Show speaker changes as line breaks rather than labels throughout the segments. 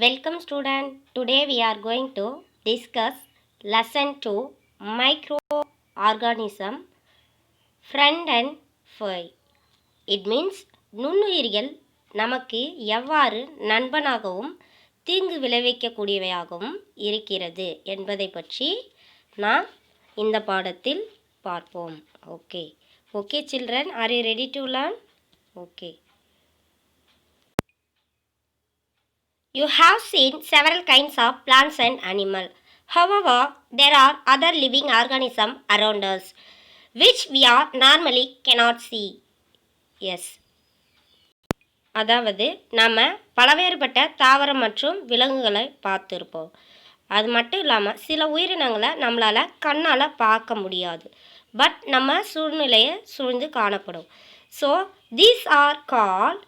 Welcome student. Today we are going to discuss lesson 2 microorganism front and fire. It means நுண்ணுயிர்கள் நமக்கு எவ்வாறு நண்பனாகவும் தீங்கு விளைவிக்கக்கூடியவையாகவும் இருக்கிறது என்பதை பற்றி நாம் இந்த பாடத்தில் பார்ப்போம். Okay children, are you ready to learn? Okay. You have seen several kinds of plants and animals. However, there are other living organisms around us, which we are normally cannot see. Yes. அதாவது நம்ம பலவேறுபட்ட தாவரம் மற்றும் விலங்குகளை பார்த்துருப்போம். அது மட்டும் இல்லாமல் சில உயிரினங்களை நம்மளால் கண்ணால் பார்க்க முடியாது, பட் நம்ம சூழ்நிலையை சூழ்ந்து காணப்படும். So these are called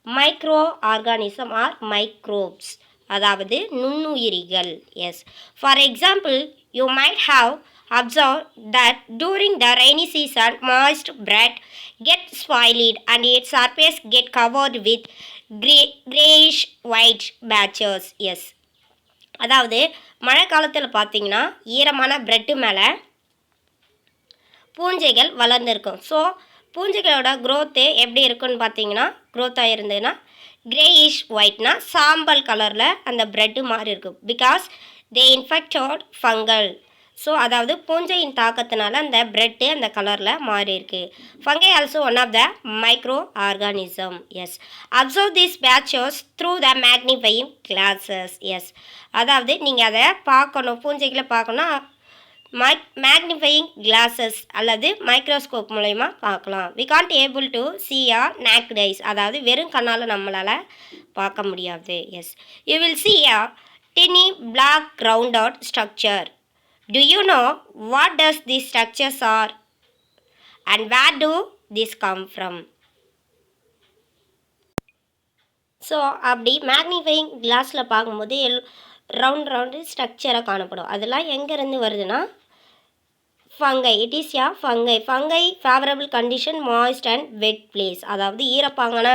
micro organism or microbes, அதாவது நுண்ணுயிரிகள். Yes, for example you might have observed that during the rainy season moist bread gets spoiled and its surface get covered with grayish white patches. Yes, அதாவது மழை காலத்தில் பார்த்தீங்கன்னா ஈரமான bread மேலே பூஞ்சைகள் வளர்ந்துருக்கும். So பூஞ்சைகளோட growth எப்படி இருக்குன்னு பார்த்தீங்கன்னா, க்ரோத்தாக இருந்ததுன்னா கிரேயிஷ் ஒயிட்னா சாம்பல் கலரில் அந்த ப்ரெட்டு மாறி இருக்கும். Because they infected fungal. So அதாவது பூஞ்சையின் தாக்கத்தினால அந்த ப்ரெட்டு அந்த கலரில் மாறி இருக்கு. Fungi also one of the micro organism. Yes, observe this patches through the magnifying glasses. Yes, அதாவது நீங்கள் அதை பார்க்கணும், பூஞ்சைகளை பார்க்கணும், மேக்னிஃபையிங் கிளாஸஸ் அல்லது மைக்ரோஸ்கோப் மூலயமா பார்க்கலாம். We can't able to see our naked eyes, அதாவது வெறும் கண்ணால் நம்மளால் பார்க்க முடியாது. Yes, you will see a tiny black rounded structure. Do you know what does these structures are and where do these come from? So அப்படி magnifying கிளாஸில் பார்க்கும்போது round ஸ்ட்ரக்சராக காணப்படும். அதெல்லாம் எங்கேருந்து வருதுன்னா fungi. It is yeah fungi favourable condition moist and wet place, அதாவது ஈரப்பாங்கான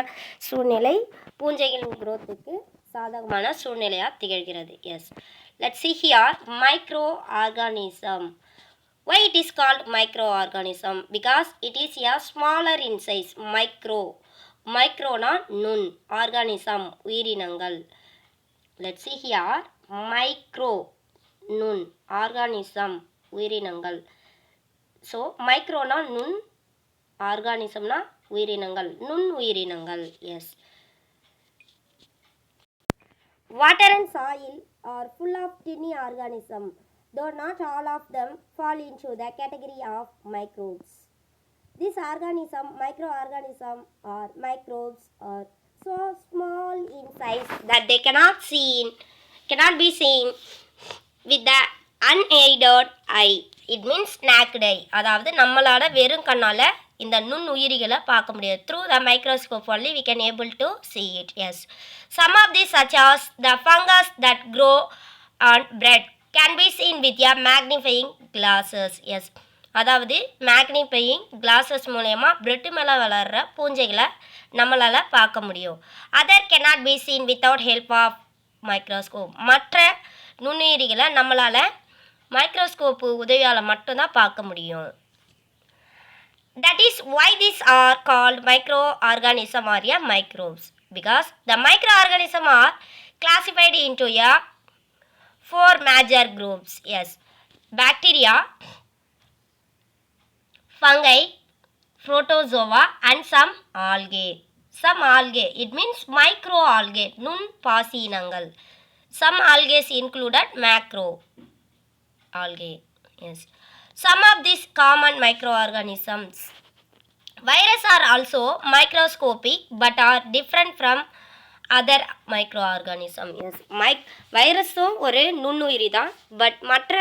சூழ்நிலை பூஞ்சைகளின் குரோத்துக்கு சாதகமான சூழ்நிலையாக திகழ்கிறது. Yes, let's see here micro organism. Why it is called microorganism? Because it is a smaller in size. மைக்ரோனா நுண், ஆர்கானிசம் உயிரினங்கள். லெட்ஸ் see here மைக்ரோ நுண், ஆர்கானிசம் உயிரினங்கள். ஸோ மைக்ரோனா நுண், ஆர்கானிசம்னா உயிரினங்கள், நுண் உயிரினங்கள். Yes, water and soil are full of tiny organisms, though not all of them fall into the category of microbes. These microorganisms or microbes are so small in size that they cannot be seen with the unaided eye. It means naked eye, அதாவது நம்மளால் வெறும் கண்ணால் இந்த நுண் உயிரிகளை பார்க்க முடியாது. Through the microscope only we can able to see it. Yes, some of these such as the fungus that grow on bread can be seen with your magnifying glasses. Yes, அதாவது magnifying classes மூலயமா bread மேலே வளர்கிற பூஞ்சைகளை நம்மளால் பார்க்க முடியும். Other cannot be seen without help of microscope. மற்ற நுண்ணுயிரிகளை நம்மளால் microscope உதவியால் மட்டும்தான் பார்க்க முடியும். That is why these are called microorganisms or microbes, because the microorganisms are classified into four major groups. Yes, bacteria, fungi, protozoa and some algae. It means microalgae, நுண் பாசியினங்கள். Some algae included macroalgae. Yes, some of these common microorganisms. Viruses are also microscopic but are different from other microorganisms. Yes, வைரஸும் ஒரு நுண்ணுயிரி தான், but மற்ற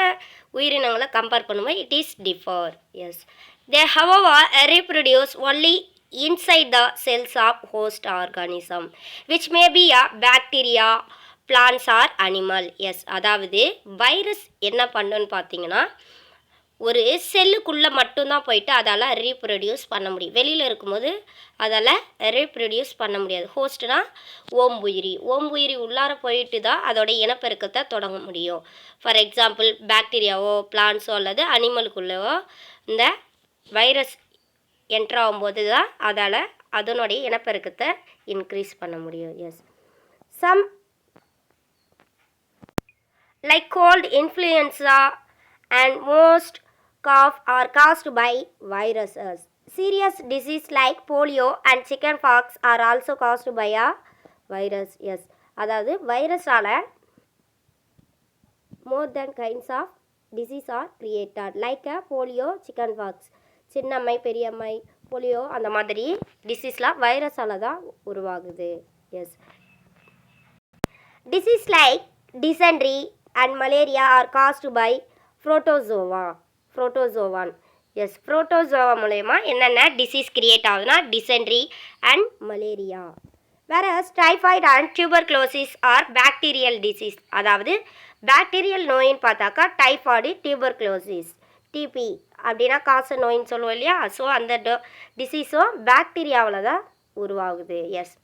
உயிரினங்களை compare பண்ணும்போது it is differ. Yes, they however reproduce only inside the cells of host organism, which may be a bacteria, plants or animal. Yes, அதாவது virus என்ன பண்ணுன்னு பார்த்தீங்கன்னா ஒரு செல்லுக்குள்ளே மட்டும்தான் போயிட்டு அதால் ரீப்ரொடியூஸ் பண்ண முடியும். வெளியில் இருக்கும்போது அதால் ரீப்ரொடியூஸ் பண்ண முடியாது. ஹோஸ்ட்னா ஓம்புயிரி உள்ளார போயிட்டு தான் அதோட இனப்பெருக்கத்தை தொடங்க முடியும். ஃபார் எக்ஸாம்பிள் பாக்டீரியாவோ பிளான்ஸோ அல்லது அனிமலுக்குள்ளவோ இந்த வைரஸ் என்ட்ரு ஆகும்போது தான் அதால் அதனுடைய இனப்பெருக்கத்தை இன்க்ரீஸ் பண்ண முடியும். Yes, some like cold, influenza and most cough are caused by viruses. Serious disease like polio and chickenpox are also caused by a virus. Yes, அதாவது வைரஸால் more than kinds of disease are created like a polio, chickenpox. சின்னம்மை, பெரியம்மை, polio அந்த மாதிரி டிசீஸ்லாம் வைரஸால் தான் உருவாகுது. Yes, disease like dysentery and malaria are caused by protozoan. Yes, protozoa மூலயமா என்னென்ன டிசீஸ் கிரியேட் ஆகுதுன்னா டிசென்ட்ரி அண்ட் மலேரியா. வேறு typhoid and tuberculosis are bacterial disease. அதாவது பாக்டீரியல் நோயின்னு பார்த்தாக்கா டைஃபாய்டு, டியூபர்குலோசிஸ், டிபி அப்படின்னா காச நோயின்னு சொல்லுவோம் இல்லையா. ஸோ அந்த டிசீஸும் பாக்டீரியாவில் தான் உருவாகுது. Yes,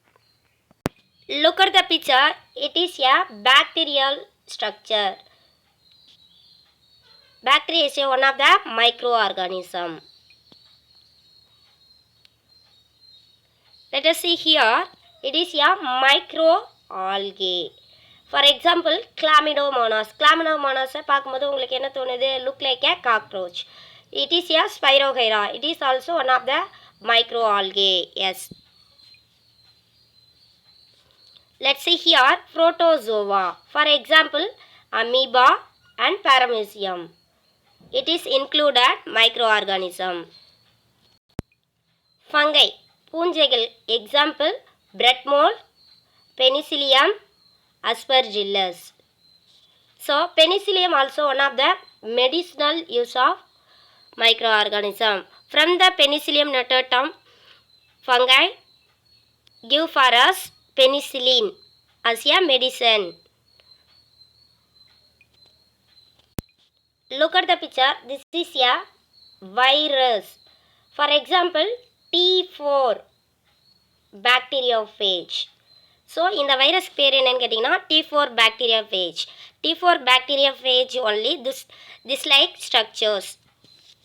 look at the picture. It is a bacterial structure. Bacteria is one of the microorganism. Let us see here. It is a microalgae. For example, Chlamydomonas. Chlamydomonas பார்க்கும்போது உங்களுக்கு என்ன தோணுது? Look like a cockroach. It is a Spirogyra. It is also one of the microalgae. Yes. Let's see here. Protozoa. For example, amoeba and paramecium. It is included microorganism. Fungi, பூஞ்சைகள். Example, bread mold, Penicillium, Aspergillus. So, Penicillium also one of the medicinal use of microorganism. From the Penicillium notatum, fungi give for us penicillin as a medicine. Look at the picture. This is a virus. For example, T4 bacteriophage. So, இந்த virus பேர் என்னன்னு கேட்டிங்கன்னா T4 bacteriophage. T4 bacteriophage only this like structures.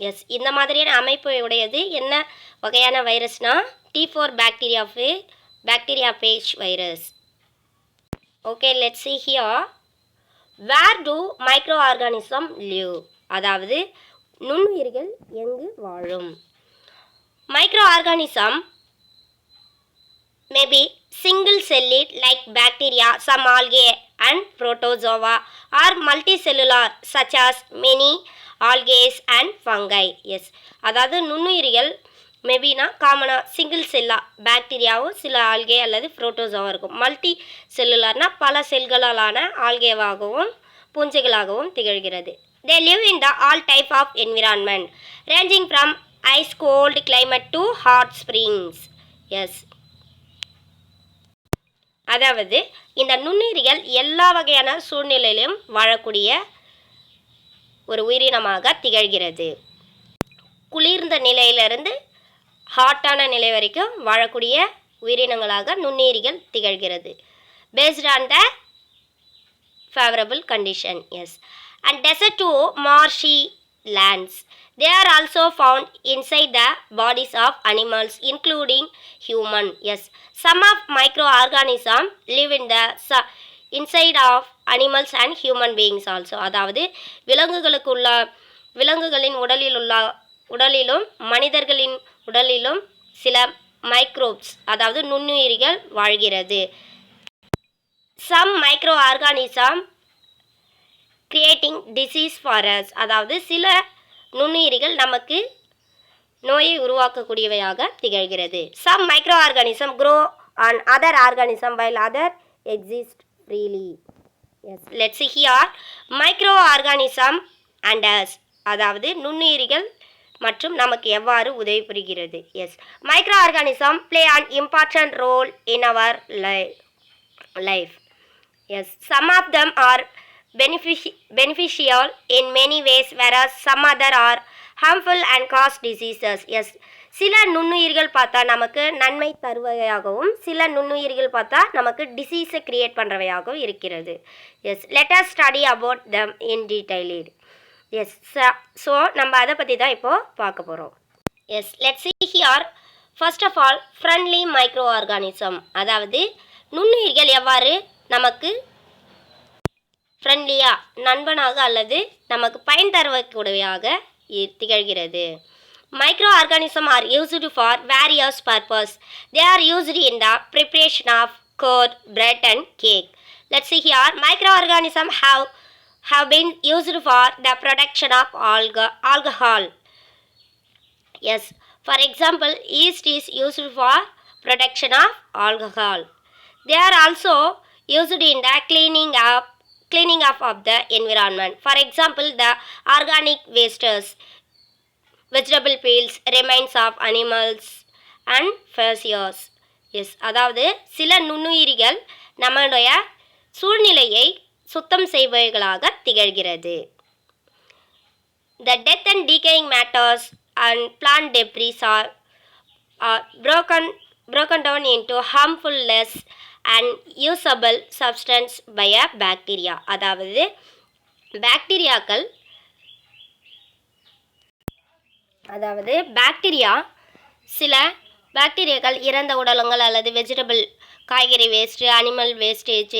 Yes, இந்த மாதிரியான அமைப்பு உடையது என்ன வகையான வைரஸ்னா T4 bacteriophage virus. Okay, let's see here. Where do microorganism live? அதாவது நுண்ணுயிர்கள் எங்கு வாழும்? Microorganism may be single-celled like bacteria, some algae and protozoa, or multicellular such as many algae and fungi. Yes, அதாவது நுண்ணுயிர்கள் மேபினா காமனாக சிங்கிள் செல்லாக பாக்டீரியாவும் சில algae அல்லது புரோட்டோசோவாக இருக்கும். மல்டி செல்லுலார்னால் பல செல்களாலான ஆல்கேவாகவும் பூஞ்சைகளாகவும் திகழ்கிறது. They live in the all type of environment ranging from ice cold climate to hot springs. Yes, அதாவது இந்த நுண்ணுயிரிகள் எல்லா வகையான சூழ்நிலையிலும் வாழக்கூடிய ஒரு உயிரினமாக திகழ்கிறது. குளிர்ந்த நிலையிலிருந்து ஹாட்டான நிலை வரைக்கும் வாழக்கூடிய உயிரினங்களாக நுண்ணுயிரிகள் திகழ்கிறது. Based on the favourable condition. Yes, and desert to marshy lands. They are also found inside the bodies of animals including human. Yes, some of microorganisms live in the inside of animals and human beings also. அதாவது விலங்குகளின் உடலிலும் மனிதர்களின் உடலிலும் சில microbes அதாவது நுண்ணுயிரிகள் வாழ்கிறது. Some microorganisms creating disease for us. அதாவது சில நுண்ணுயிரிகள் நமக்கு நோயை உருவாக்கக்கூடியவையாக திகழ்கிறது. Some microorganisms grow on other organisms while other exist freely. Yes, let's see here. Microorganism and us. அதாவது நுண்ணுயிரிகள் மற்றும் நமக்கு எவ்வாறு உதவி புரிகிறது. Yes, microorganism play an important role in our life. Yes, some of them are beneficial in many ways, whereas some other are harmful and cause diseases. Yes, சில நுண்ணுயிர்கள் பார்த்தா நமக்கு நன்மை தருவையாகவும் சில நுண்ணுயிர்கள் பார்த்தா நமக்கு டிசீஸை கிரியேட் பண்ணுறவையாகவும் இருக்கிறது. Yes, let us study about them in detail. Yes, so நம்ம அதை பற்றி தான் இப்போது பார்க்க போகிறோம். Yes, let's see here. First of all, friendly micro organism, அதாவது நுண்ணுயிர்கள் எவ்வாறு நமக்கு ஃப்ரெண்ட்லியாக நண்பனாக அல்லது நமக்கு பயன் தரக்கூடியவையாக திகழ்கிறது. Micro organism are used for various purpose. They are used in the preparation of curd, bread and cake. Let's see here. Microorganisms have been used for the production of alcohol. Yes, for example, yeast is used for production of alcohol. They are also used in the cleaning up of the environment. For example, the organic wastes, vegetable peels, remains of animals and feces. Yes, அதாவது சில நுண்ணுயிரிகள் நம்மளுடைய சூழ்நிலையை சுத்தம் செய்பவைகளாக திகழ்கிறது. The death and decaying matters and plant debris are broken down into harmful less and usable substance by a bacteria. அதாவது bacteria சில பாக்டீரியாக்கள் இறந்த உடலங்கள் அல்லது வெஜிடபிள் காய்கறி வேஸ்ட்டு, அனிமல் வேஸ்டேஜ்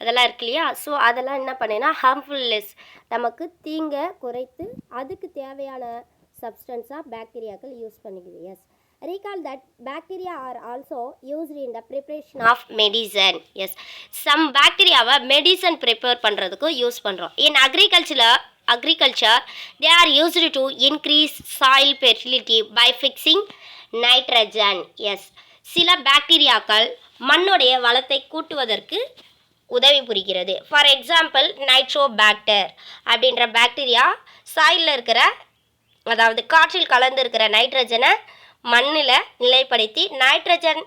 அதெல்லாம் இருக்கு இல்லையா, ஸோ அதெல்லாம் என்ன பண்ணேன்னா ஹார்ம்ஃபுல்னஸ் நமக்கு தீங்கை குறைத்து அதுக்கு தேவையான சப்ஸ்டன்ஸாக பாக்டீரியாக்கள் யூஸ் பண்ணிக்குது. Yes, recall that bacteria are also used in the preparation of medicine. Yes, some பாக்டீரியாவை மெடிசன் ப்ரிப்பேர் பண்ணுறதுக்கும் யூஸ் பண்ணுறோம். In agriculture they are used to increase soil fertility by fixing nitrogen. Yes, சில பாக்டீரியாக்கள் மண்ணுடைய வளத்தை கூட்டுவதற்கு உதவி புரிகிறது. ஃபார் எக்ஸாம்பிள், நைட்ரோபாக்டர் அப்படின்ற பாக்டீரியா சாயிலில் இருக்கிற, அதாவது காற்றில் கலந்து இருக்கிற நைட்ரஜனை மண்ணில் நிலைப்படுத்தி நைட்ரஜன்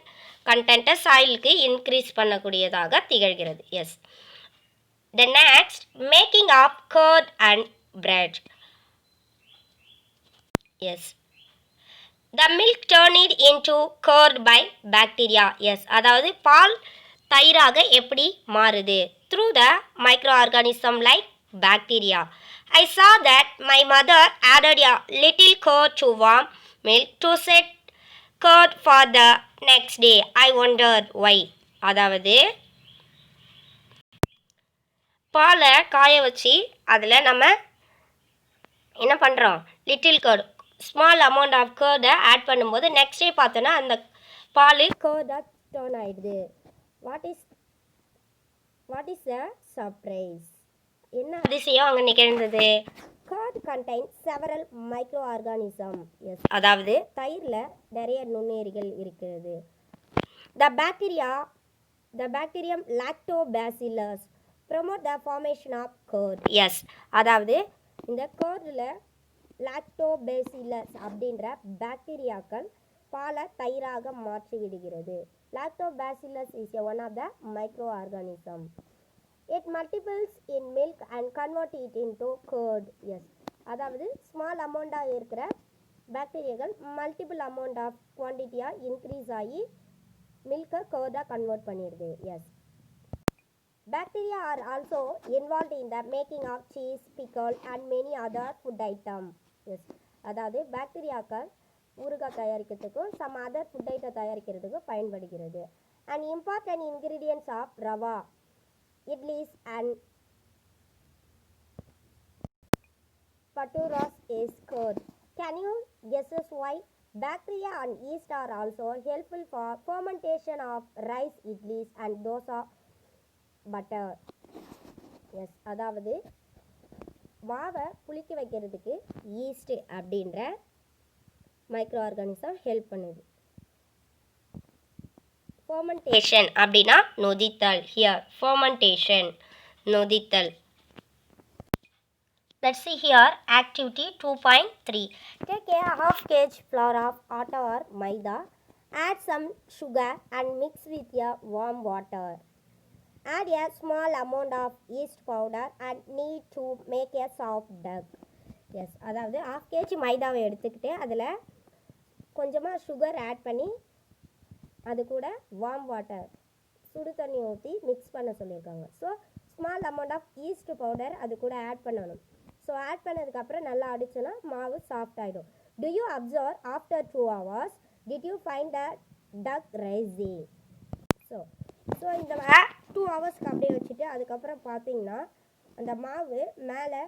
கண்டென்ட்டை சாயிலுக்கு இன்க்ரீஸ் பண்ணக்கூடியதாக திகழ்கிறது. Yes, the next, making of curd and bread. Yes, the milk turned into curd by bacteria. Yes, அதாவது பால் தயிராக எப்படி மாறுது? through the microorganism like bacteria. I saw that my mother added a little curd to warm milk to set curd for the next day. I wondered why. அதாவது பாலை காய வச்சு அதில் நம்ம என்ன பண்ணுறோம், little curd, small amount of கர்டை add பண்ணும்போது நெக்ஸ்ட் டே பார்த்தோன்னா அந்த பால் கர்டாக டர்ன் ஆகிடுது. What is the surprise? என்ன அதிசயம் அங்கே நிகழ்ந்தது? Curd contain several micro organism. Yes, அதாவது தயிரில் நிறைய நுண்ணுயிரிகள் இருக்கிறது. The bacterium lactobacillus promote the formation of curd. Yes, அதாவது இந்த கர்டில் லாக்டோபாசில்லஸ் அப்படின்ற பாக்டீரியாக்கள் பாலை தயிராக மாற்றி விடுகிறது. Lactobacillus is one of the micro organism. It multiples in milk and convert it into curd. Yes, அதாவது ஸ்மால் அமௌண்ட்டாக இருக்கிற பாக்டீரியாக்கள் மல்டிபிள் அமௌண்ட் ஆஃப் குவான்டிட்டியாக இன்க்ரீஸ் ஆகி மில்கை கர்டாக கன்வெர்ட் பண்ணிடுது. Yes, bacteria are also involved in the making of cheese, pickle and many other food items. Yes, அதாவது பாக்டீரியாக்கள் ஊறுகாய் தயாரிக்கிறதுக்கும் some other food item தயாரிக்கிறதுக்கும் பயன்படுகிறது. An important ingredients of rava, idlis and paturas is curd. Can you guess why? Bacteria and yeast are also helpful for fermentation of rice, idlis and dosa batter. Yes, அதாவது மாவை புளிக்க வைக்கிறதுக்கு yeast அப்படின்ற micro organism help பண்ணுது. Fermentation அப்படின்னா நொதித்தல். Here fermentation, நொதித்தல். Let's see here activity 2.3. Take a half kg flour of atta or maida, add some sugar and mix with a warm water. Add a small amount of yeast powder and knead to make a soft dough. Yes, அதாவது 1/2 kg மைதாவை எடுத்துக்கிட்டு அதில் கொஞ்சமாக sugar add பண்ணி அது கூட warm water சுடு தண்ணி ஊற்றி மிக்ஸ் பண்ண சொல்லியிருக்காங்க. So small amount of yeast powder அது கூட ஆட் பண்ணணும். ஸோ ஆட் பண்ணதுக்கப்புறம் நல்லா அடிச்சோன்னா மாவு சாஃப்ட் ஆகிடும். Do you observe after 2 hours did you find the dough rising? So இந்த 2 ஹவர்ஸ்க்கு அப்படியே வச்சுட்டு அதுக்கப்புறம் பார்த்தீங்கன்னா அந்த மாவு மேலே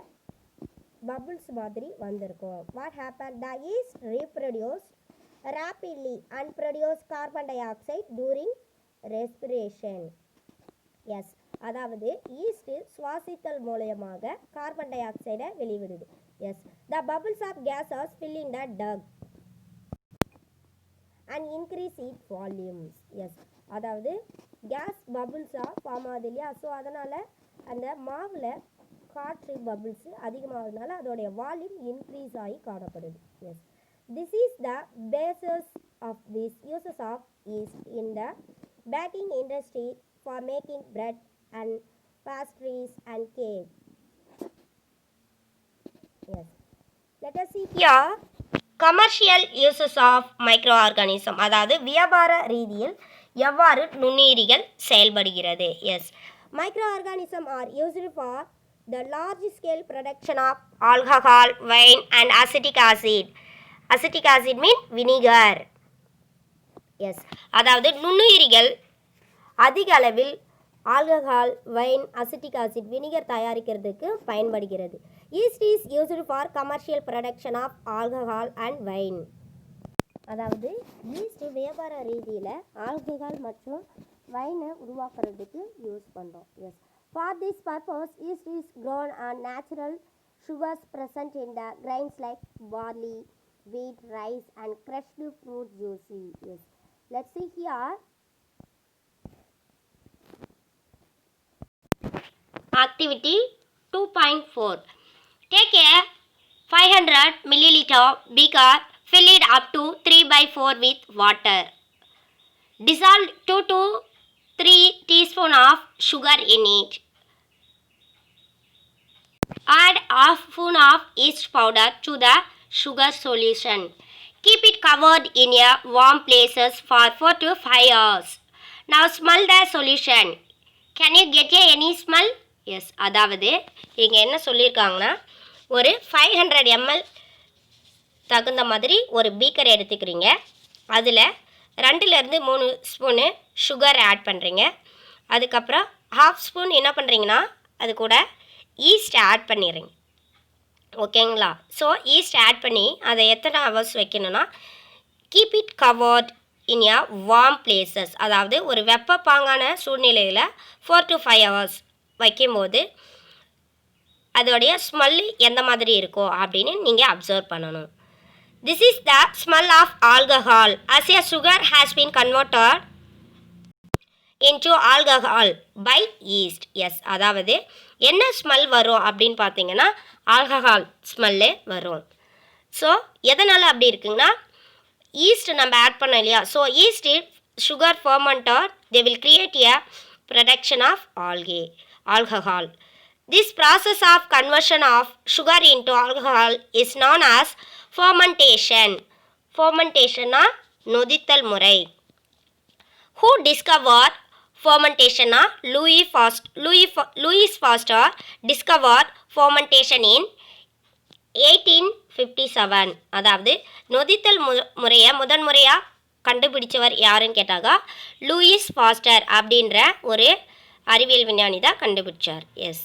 பபுள்ஸ் மாதிரி வந்திருக்கும். What happen? The yeast reproduced rapidly and produce carbon dioxide during respiration. Yes, அதாவது ஈஸ்ட் சுவாசித்தல் மூலயமாக கார்பன் டை ஆக்சைடை வெளிவிடுது. Yes, the bubbles of gases fill in the duct and increase its volumes. Yes, அதாவது கேஸ் பபுள்ஸாக ஃபார்ம் ஆகுது இல்லையா? ஸோ அதனால் அந்த மாவில் காற்று பபுள்ஸு அதிகமாகிறதுனால அதோடைய வால்யூம் இன்க்ரீஸ் ஆகி காணப்படுது. Yes, this is the basis of these uses of yeast in the baking industry for making bread and pastries and cake. Yes, let us see here commercial uses of microorganism. அதாவது வியாபார ரீதியில் எவ்வாறு நுண்ணுயிரிகள் செயல்படுகிறது. Yes, microorganism are used for the large scale production of alcohol, wine and acetic acid. Acetic acid mean vinegar. Yes, அதாவது நுண்ணுயிரிகள் அதிக அளவில் alcohol, wine, acetic acid, vinegar தயாரிக்கிறதுக்கு பயன்படுகிறது. Yeast is used for commercial production of alcohol and wine. அதாவது yeast வியாபார ரீதியில் alcohol மற்றும் வைனை உருவாக்குறதுக்கு யூஸ் பண்ணுறோம். Yes, for this purpose yeast is grown on natural sugars present in the grains like barley, wheat, rice and crushed fruit juice. Yes, let's see here. Activity 2.4. Take a 500 milliliter beaker, fill it up to 3/4 with water. Dissolve 2 to 3 teaspoons of sugar in it. Add half spoon of yeast powder to the sugar solution. Keep it covered in a warm places for 4 to 5 hours. Now smell the solution. Can you get any smell? Yes, அதாவது இங்கே என்ன சொல்லியிருக்காங்கன்னா ஒரு 500 ml தகுந்த மாதிரி ஒரு beaker எடுத்துக்கிறீங்க. அதில் 2லேருந்து 3 ஸ்பூனு சுகர் ஆட் பண்ணுறீங்க. அதுக்கப்புறம் ½ ஸ்பூன் என்ன பண்ணுறீங்கன்னா அது கூட ஈஸ்ட் ஆட் பண்ணிடுறீங்க. ஓகேங்களா? ஸோ ஈஸ்ட் ஆட் பண்ணி அதை எத்தனை ஹவர்ஸ் வைக்கணும்னா keep it covered in a warm places, அதாவது ஒரு வெப்பப்பாங்கான சூழ்நிலையில் 4 to 5 hours வைக்கும்போது அதோடைய ஸ்மெல்லு எந்த மாதிரி இருக்கோ அப்படின்னு நீங்கள் அப்சர்வ் பண்ணணும். This is the smell of alcohol as a sugar has been converted into alcohol by yeast. Yes, அதாவது என்ன ஸ்மெல் வரும் அப்படின்னு பார்த்தீங்கன்னா ஆல்கஹால் ஸ்மெல்லு வரும். ஸோ எதனால் அப்படி இருக்குங்கன்னா ஈஸ்ட் நம்ம ஆட் பண்ணோம் இல்லையா? So yeast sugar fermenter they will create a production of alcohol. This process of conversion of sugar into alcohol is known as fermentation. fermentation நொதித்தல் முறை. Who discovered fermentation? Louis Pasteur discovered fermentation in 1857. அதாவது நொதித்தல் முறையை முதன்முறையாக கண்டுபிடிச்சவர் யாருன்னு கேட்டாங்க Louis Pasteur அப்படின்ற ஒரு அறிவியல் விஞ்ஞானி தான் கண்டுபிடிச்சார். Yes,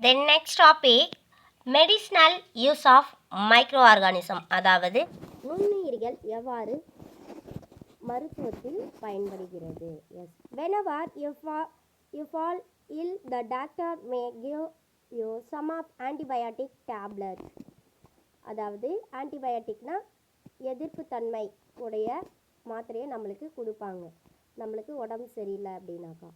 then next topic medicinal use of micro organism, அதாவது நுண்ணுயிரிகள் எவ்வாறு மருத்துவத்தில் பயன்படுகிறது. Yes, whenever you fall ill the doctor may give you some of antibiotic tablets. அதாவது ஆன்டிபயோட்டிக்னா எதிர்ப்பு தன்மை உடைய மாத்திரையை நம்மளுக்கு கொடுப்பாங்க நம்மளுக்கு உடம்பு சரியில்லை அப்படின்னாக்கா.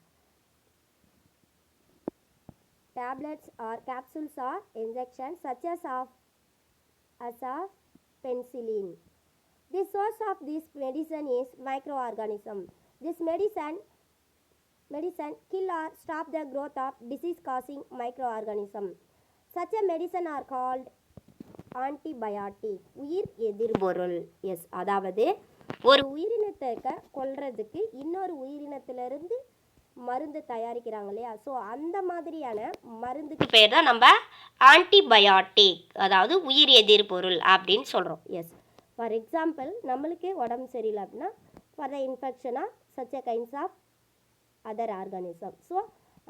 Tablets or capsules or injection such as penicillin. The source of this medicine is microorganism. This medicine medicine kill or stop the growth of disease-causing microorganisms. Such a medicine are called antibiotic. உயிர் எதிர்பொருள். S, அதாவது ஒரு உயிரினத்தை கொல்றதுக்கு இன்னொரு உயிரினத்திலிருந்து மருந்து தயாரிக்கிறாங்க இல்லையா, so அந்த மாதிரியான மருந்துக்கு பேர் தான் நம்ம ஆன்டிபயாட்டிக், அதாவது உயிர் எதிர்பொருள் அப்படின்னு சொல்கிறோம். எஸ், ஃபார் எக்ஸாம்பிள் நம்மளுக்கே உடம்பு சரியில்லை அப்படின்னா for the infection of such a kinds of other organism, so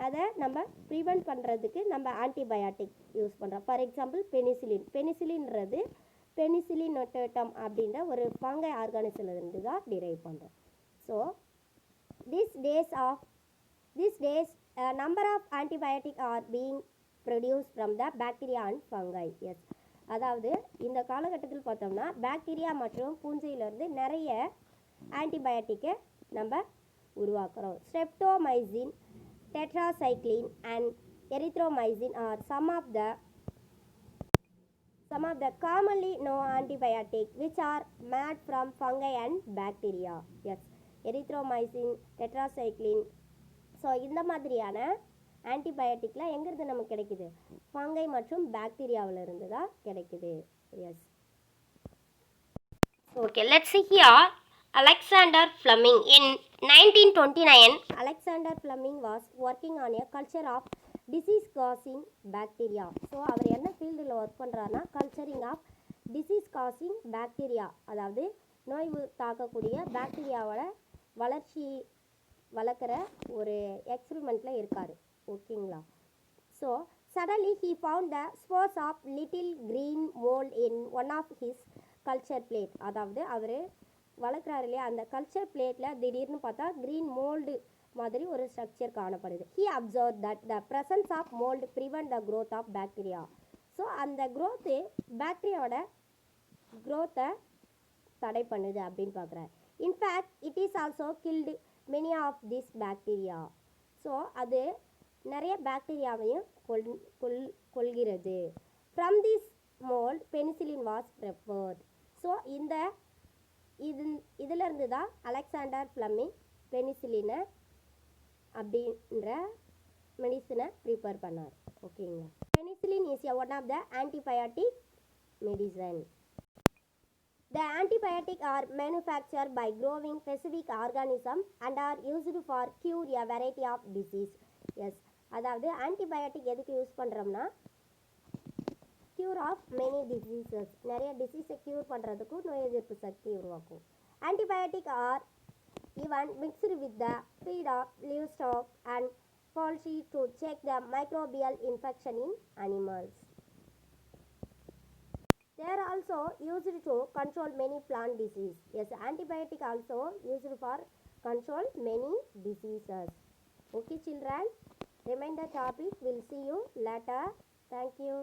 அதை நம்ம ப்ரிவெண்ட் பண்ணுறதுக்கு நம்ம ஆன்டிபயாட்டிக் யூஸ் பண்ணுறோம். ஃபார் எக்ஸாம்பிள் பெனிசிலின்றது பெனிசிலின் நொட்டேட்டம் அப்படின்ற ஒரு ஃபங்கை ஆர்கானிசம்லேருந்து தான் டிரைவ் பண்ணுறோம். So these days a number of antibiotics are being produced from the bacteria and fungi. Yes, அதாவது இந்த காலகட்டத்தில் பார்த்தோம்னா பாக்டீரியா மற்றும் பூஞ்சையிலிருந்து நிறைய ஆன்டிபயோட்டிக்கை நம்ம உருவாக்குறோம். Streptomycin, tetracycline and erythromycin are some of the commonly known antibiotics which are made from fungi and bacteria. Yes, erythromycin, tetracycline, so இந்த மாதிரியான ஆன்டிபயோட்டிக்லாம் எங்கேருந்து நமக்கு கிடைக்குது? ஃபங்கை மற்றும் பாக்டீரியாவில் இருந்து தான் கிடைக்குது. Yes, okay, let's see here. Alexander Fleming in 1929, Alexander Fleming was working on a culture of disease causing bacteria. So அவர் என்ன ஃபீல்டில் ஒர்க் பண்ணுறாருன்னா culturing of disease causing bacteria, அதாவது நோய் தாக்கக்கூடிய பாக்டீரியாவோட வளர்க்குற ஒரு எக்ஸ்பெரிமெண்ட்டில் இருக்கார். ஓகேங்களா? So suddenly he found the spores of little green mould in one of his culture plate. அதாவது அவர் வளர்க்குறாரு இல்லையா, அந்த கல்ச்சர் பிளேட்டில் திடீர்னு பார்த்தா க்ரீன் மோல்டு மாதிரி ஒரு ஸ்ட்ரக்சர் காணப்படுது. He observe that the presence of mould prevent the growth of bacteria. So அந்த க்ரோத்து பாக்டீரியாவோட க்ரோத்தை தடை பண்ணுது அப்படின்னு பார்க்குறாரு. In fact it is also killed many of this bacteria. So அது நிறைய பாக்டீரியாவையும் கொள்கிறது. From this mould penicillin was prepared. So இதிலிருந்து தான் அலெக்சாண்டர் ஃப்ளெமிங் பெனிசிலினை அப்படின்ற மெடிசனை ப்ரிப்பேர் பண்ணார். ஓகேங்களா? Penicillin is one of the antibiotic medicine. The antibiotics are manufactured by growing specific organisms and are used for cure a variety of disease. Yes, அதாவது antibiotic எதுக்கு use பண்ணுறோம்னா cure of many diseases, நிறைய டிசீஸை cure பண்ணுறதுக்கும் நோய் எதிர்ப்பு சக்தி உருவாக்கும். Antibiotic are even mixed with the feed of livestock and poultry to check the microbial infection in animals. They are also used to control many plant disease. Yes, antibiotic also used for control many diseases. Okay children, remind the topic. We'll see you later. Thank you.